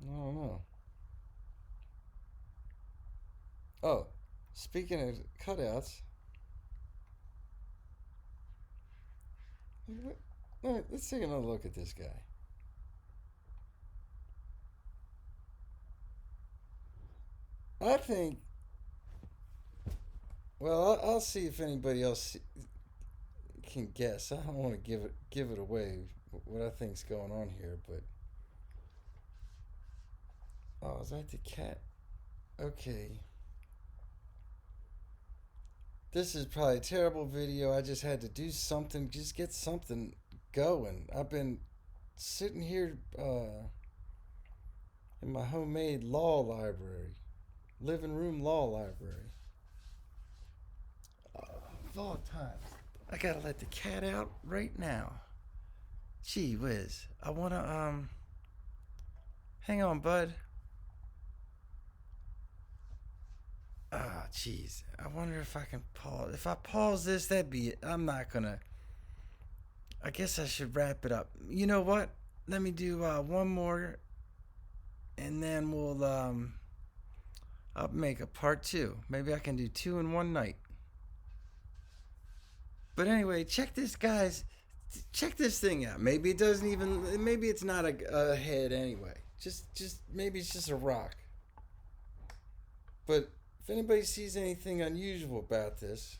I don't know. Oh, speaking of cutouts, let's take another look at this guy. I think. Well, I'll see if anybody else can guess. I don't want to give it away what I think's going on here, but oh, is that the cat? Okay, this is probably a terrible video. I just had to do something, just get something going. I've been sitting here in my homemade law library, living room law library. Of all times, I gotta let the cat out right now. Gee whiz, I wanna hang on, bud. Ah, jeez. I wonder if I can pause. If I pause this, that'd be it. I'm not gonna. I guess I should wrap it up. You know what? Let me do one more, and then I'll make a part two. Maybe I can do two in one night. But anyway, check this thing out. Maybe it doesn't even. Maybe it's not a head anyway. Just maybe it's just a rock. But if anybody sees anything unusual about this,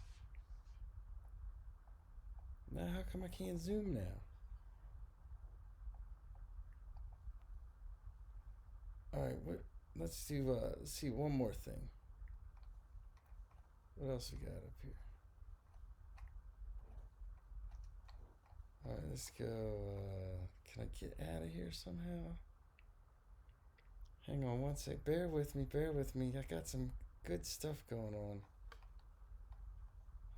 now how come I can't zoom now? All right, let's do. Let's see one more thing. What else we got up here? All right, let's go. Can I get out of here somehow? Hang on one sec. Bear with me. Bear with me. I got some good stuff going on.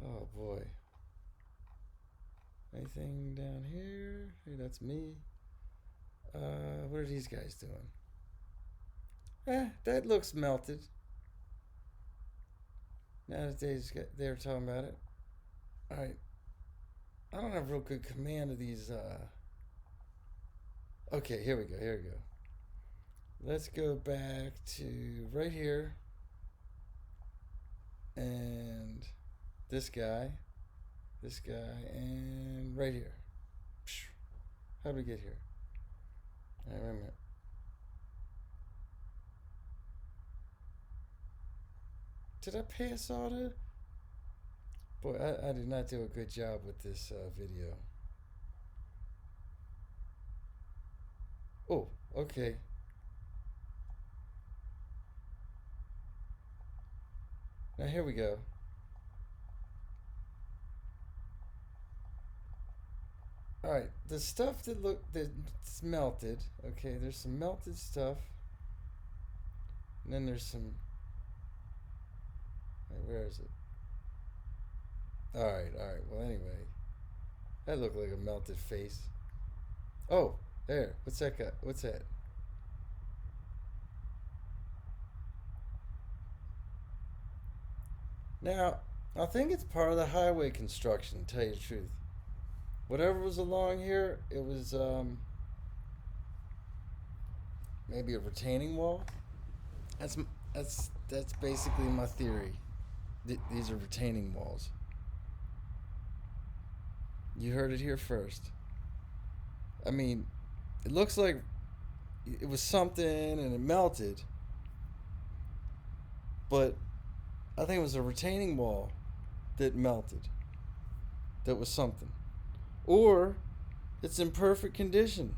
Oh boy. Anything down here? Hey, that's me. What are these guys doing? That looks melted. Now that they were talking about it. All right. I don't have real good command of these. Okay, here we go. Here we go. Let's go back to right here. And this guy. This guy. And right here. How did we get here? All right, wait a minute. Did I pass auto? Boy, I did not do a good job with this video. Oh, okay. Now here we go. All right, the stuff that's melted. Okay, there's some melted stuff, and then there's some. Wait, where is it? All right, all right. Well, anyway, that looked like a melted face. Oh, there. What's that guy? What's that? Now, I think it's part of the highway construction. To tell you the truth, whatever was along here, it was maybe a retaining wall. That's that's basically my theory. These are retaining walls. You heard it here first. I mean, it looks like it was something and it melted, but I think it was a retaining wall that melted. That was something. Or it's in perfect condition,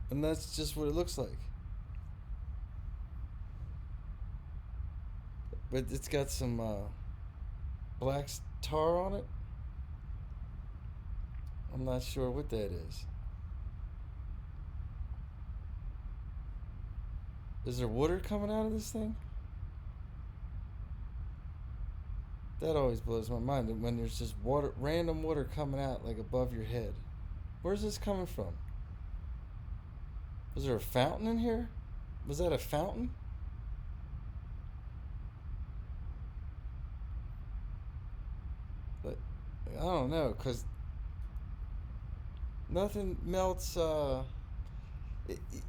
and that's just what it looks like. But it's got some black tar on it. I'm not sure what that is. Is there water coming out of this thing? That always blows my mind when there's just water, random water coming out like above your head. Where's this coming from? Was there a fountain in here? Was that a fountain? But I don't know, cause nothing melts.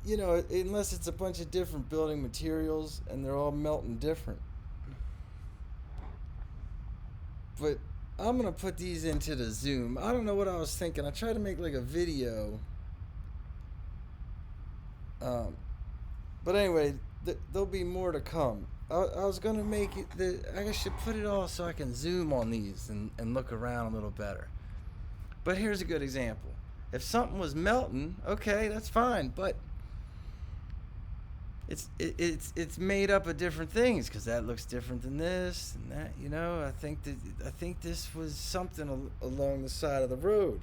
You know, unless it's a bunch of different building materials and they're all melting different. But I'm gonna put these into the Zoom. I don't know what I was thinking. I tried to make like a video. Um, but anyway, there'll be more to come. I was gonna make it. I should put it all so I can zoom on these and look around a little better. But here's a good example. If something was melting, okay, that's fine. But it's made up of different things because that looks different than this and that. You know, I think this was something along the side of the road.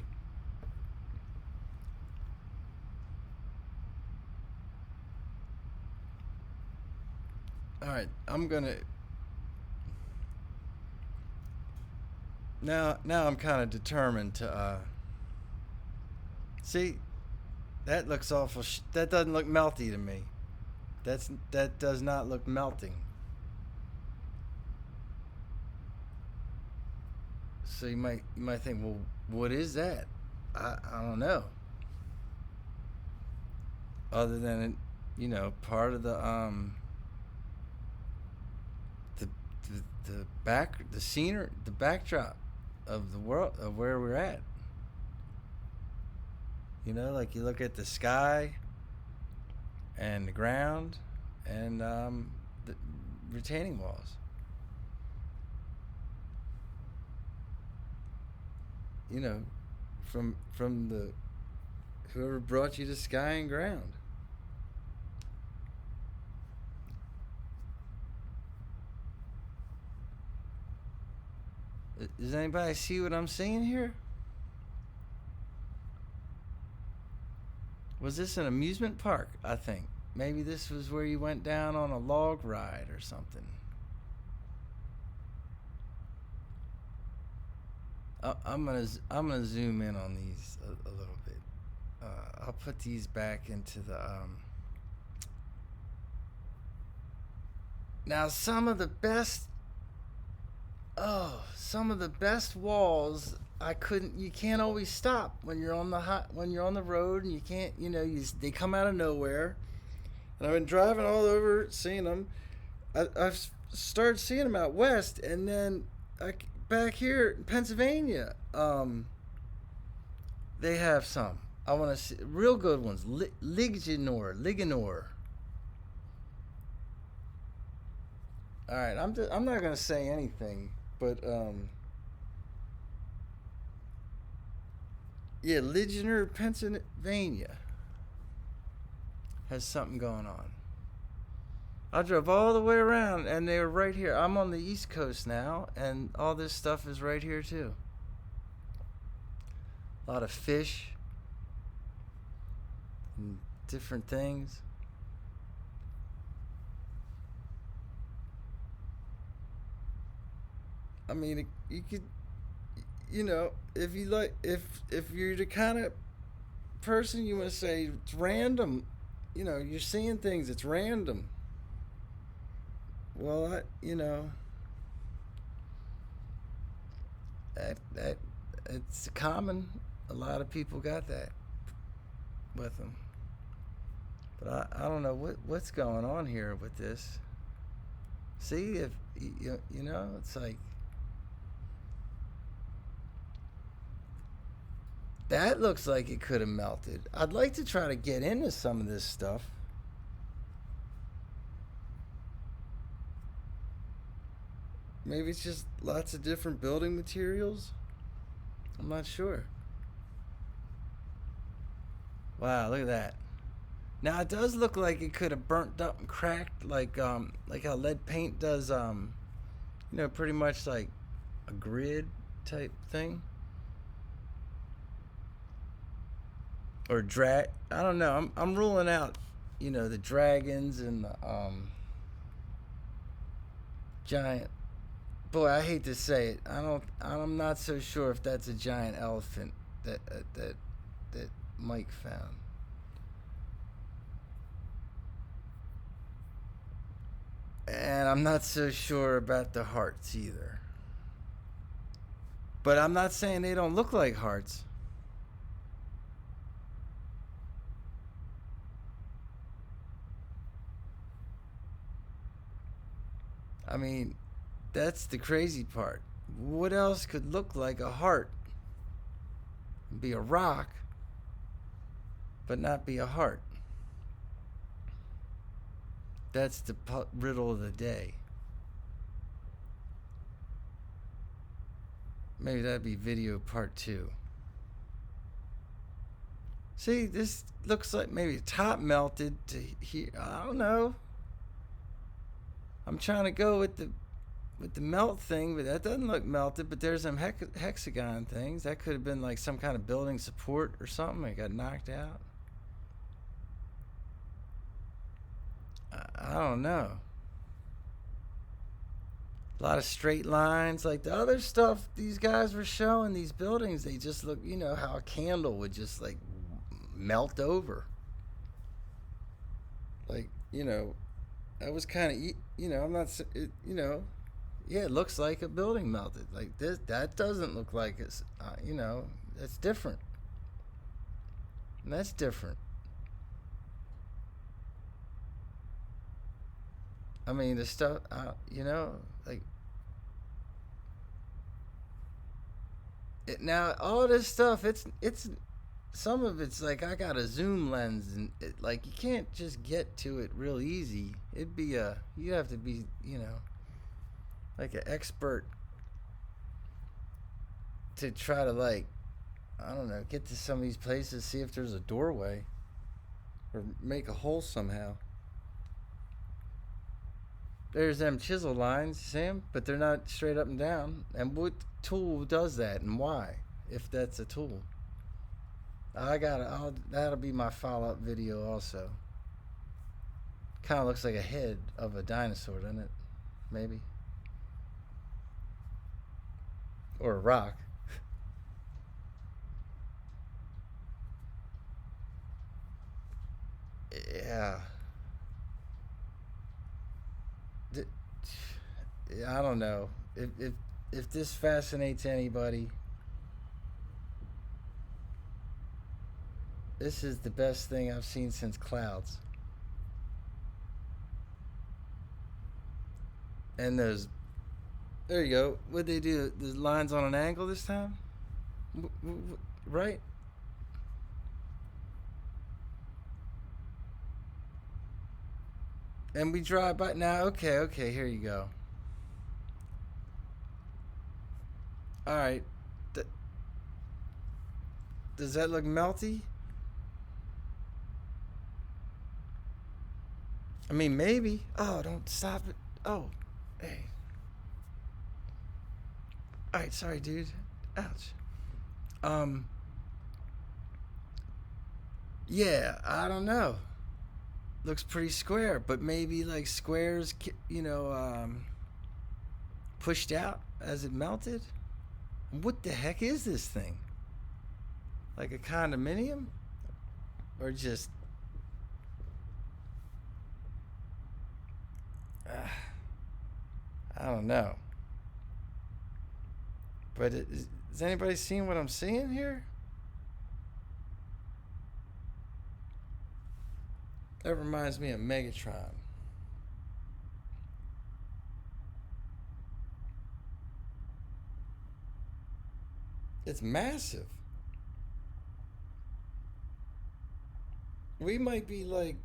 All right, I'm gonna now. I'm kind of determined to see. That looks awful. That doesn't look melty to me. That does not look melting. So you might think, well, what is that? I don't know. Other than you know, part of the the scenery, the backdrop of the world of where we're at. You know, like you look at the sky and the ground and the retaining walls. You know, from the whoever brought you to sky and ground. Does anybody see what I'm seeing here? Was this an amusement park? I think maybe this was where you went down on a log ride or something. I'm gonna zoom in on these a little bit. I'll put these back into the now some of the best walls I couldn't. You can't always stop when you're on when you're on the road, and you can't. You know, they come out of nowhere. And I've been driving all over, seeing them. I've started seeing them out west, and then back here in Pennsylvania, they have some. I want to see real good ones. Ligonor. All right, I'm not gonna say anything, but yeah, Ligonor, Pennsylvania has something going on. I drove all the way around, and they were right here. I'm on the East Coast now, and all this stuff is right here too. A lot of fish and different things. I mean, you could, you know, if you like, if you're the kind of person you want to say it's random, you know, you're seeing things. It's random. Well, you know, that it's common. A lot of people got that with them. But I don't know what's going on here with this. See, if you know, it's like that looks like it could have melted. I'd like to try to get into some of this stuff. Maybe it's just lots of different building materials. I'm not sure. Wow, look at that. Now it does look like it could have burnt up and cracked, like how lead paint does. You know, pretty much like a grid type thing, or drag. I don't know. I'm ruling out, you know, the dragons and the giant. Boy, I hate to say it. I'm not so sure if that's a giant elephant that Mike found. And I'm not so sure about the hearts either. But I'm not saying they don't look like hearts. I mean, that's the crazy part. What else could look like a heart? Be a rock, but not be a heart. That's the riddle of the day. Maybe that'd be video part 2. See, this looks like maybe top melted to here. I don't know. I'm trying to go with the melt thing, but that doesn't look melted. But there's some hexagon things. That could have been like some kind of building support or something. It got knocked out. I don't know. A lot of straight lines. Like the other stuff these guys were showing, these buildings, they just look, you know, how a candle would just like melt over. Like, you know, that was kind of, you know, I'm not, you know, yeah, it looks like a building melted. Like this, that doesn't look like it's, you know, that's different. And that's different. I mean, the stuff, you know, like, now all this stuff, it's, some of it's like I got a zoom lens, and like you can't just get to it real easy. It'd be you'd have to be, you know, like an expert to try to, like, I don't know, get to some of these places, see if there's a doorway or make a hole somehow. There's them chisel lines, see them? But they're not straight up and down. And what tool does that, and why, if that's a tool? That'll be my follow-up video also. Kind of looks like a head of a dinosaur, doesn't it? Maybe. Or a rock. Yeah. I don't know. If this fascinates anybody, this is the best thing I've seen since Clouds. And those, there you go. What'd they do? The lines on an angle this time? Right? And we drive by now. Okay, here you go. All right. Does that look melty? I mean, maybe. Oh, don't stop it. Oh, hey. All right, sorry, dude. Ouch. Yeah, I don't know. Looks pretty square, but maybe like squares, you know, pushed out as it melted. What the heck is this thing? Like a condominium? Or just... I don't know. But has anybody seen what I'm seeing here? That reminds me of Megatron. It's massive. We might be like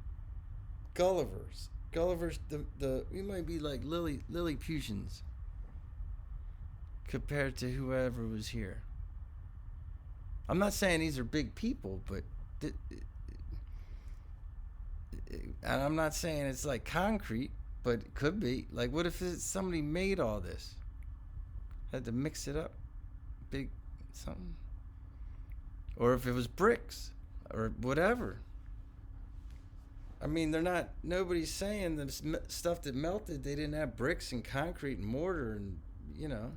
Gullivers. Gulliver's we might be like Lilliputians compared to whoever was here. I'm not saying these are big people, but and I'm not saying it's like concrete, but it could be. Like, what if somebody made all this? Had to mix it up, big something, or if it was bricks or whatever. I mean, nobody's saying that stuff that melted, they didn't have bricks and concrete and mortar and, you know.